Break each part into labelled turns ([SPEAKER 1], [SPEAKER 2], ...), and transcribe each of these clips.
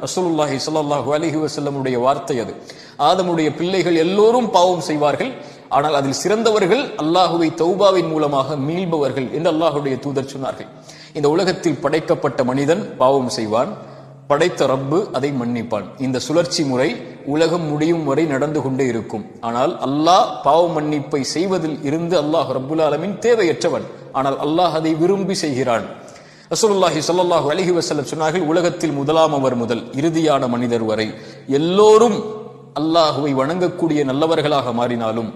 [SPEAKER 1] ரசூலுல்லாஹி ஸல்லல்லாஹு அலைஹி வஸல்லமுடைய வார்த்தை அது. ஆதமுடைய பிள்ளைகள் எல்லோரும் பாவம் செய்வார்கள், ஆனால் அதில் சிறந்தவர்கள் அல்லாஹுவை தௌபாவின் மூலமாக மீள்பவர்கள் என்று அல்லாஹுடைய தூதர் சொன்னார்கள். இந்த உலகத்தில் படைக்கப்பட்ட மனிதன் பாவம் செய்வான், படைத்த ரப்பு அதை மன்னிப்பான். இந்த சுழற்சி முறை உலகம் முடியும் வரை நடந்து கொண்டே இருக்கும். ஆனால் அல்லாஹ் பாவ மன்னிப்பை செய்வதில் இருந்து அல்லாஹ் ரப்புல் ஆலமீன் தேவையற்றவன். ஆனால் அல்லாஹ் அதை விரும்பி செய்கிறான். ரசூலுல்லாஹி ஸல்லல்லாஹு அலைஹி வஸல்லம் சொன்னார்கள், உலகத்தில் முதலாமவர் முதல் இறுதியான மனிதர் வரை எல்லோரும் அல்லாஹுவை வணங்கக்கூடிய நல்லவர்களாக மாறினாலும்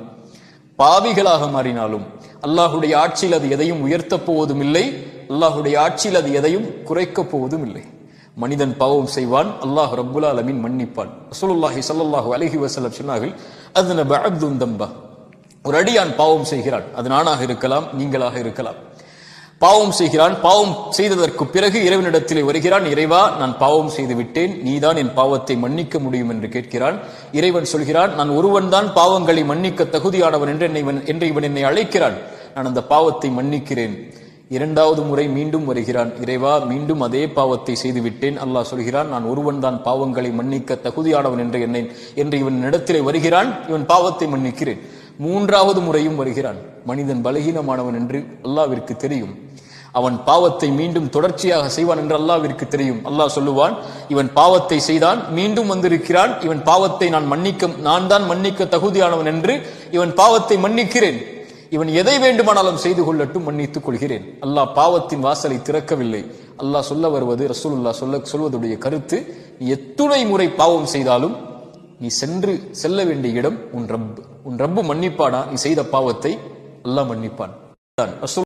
[SPEAKER 1] பாவிகளாக மாறினாலும் அல்லாஹுடைய ஆட்சியில் அது எதையும் உயர்த்தப் போவதும் இல்லை, அல்லாஹுடைய ஆட்சியில் அது எதையும் குறைக்கப் போவதும் இல்லை. மனிதன் பாவம் செய்வான், அல்லாஹ் ரப்புல் ஆலமீன் மன்னிப்பான். ரசூலுல்லாஹி ஸல்லல்லாஹு அலைஹி வஸல்லம் சொன்னார்கள், அஸ்னப அப்துன் தம்பா, ஒரு அடியான் பாவம் செய்கிறான், அது நானாக இருக்கலாம், நீங்களாக இருக்கலாம். பாவம் செய்கிறான், பாவம் செய்ததற்கு பிறகு இறைவனிடத்திலே வருகிறான், இறைவா நான் பாவம் செய்து விட்டேன், நீதான் என் பாவத்தை மன்னிக்க முடியும் என்று கேட்கிறான். இறைவன் சொல்கிறான், நான் ஒருவன் தான் பாவங்களை மன்னிக்க தகுதியானவன் என்று இவன் என்னை அழைக்கிறான், நான் அந்த பாவத்தை மன்னிக்கிறேன். இரண்டாவது முறை மீண்டும் வருகிறான், இறைவா மீண்டும் அதே பாவத்தை செய்து விட்டேன். அல்லாஹ் சொல்கிறான், நான் ஒருவன் தான் பாவங்களை மன்னிக்க தகுதியானவன் என்று இவன் இடத்திலே வருகிறான், இவன் பாவத்தை மன்னிக்கிறேன். மூன்றாவது முறையும் வருகிறான். மனிதன் பலகீனமானவன் என்று அல்லாஹ்விற்கு தெரியும், அவன் பாவத்தை மீண்டும் தொடர்ச்சியாக செய்வான் என்று அல்லாஹ்விற்கு தெரியும். அல்லாஹ் சொல்லுவான், இவன் பாவத்தை செய்தான், மீண்டும் வந்திருக்கிறான், இவன் பாவத்தை நான் தான் மன்னிக்க தகுதியானவன் என்று இவன் பாவத்தை மன்னிக்கிறேன், இவன் எதை வேண்டுமானாலும் செய்து கொள்ளட்டும், மன்னித்துக் கொள்கிறேன். அல்லாஹ் பாவத்தின் வாசலை திறக்கவில்லை. அல்லாஹ் சொல்ல வருவது, ரசூலுல்லாஹ் சொல்வதுடைய கருத்து, நீ எத்துணை முறை பாவம் செய்தாலும் நீ செல்ல வேண்டிய இடம் உன் ரப்பு மன்னிப்பானா? நீ செய்த பாவத்தை அல்லாஹ் மன்னிப்பான்.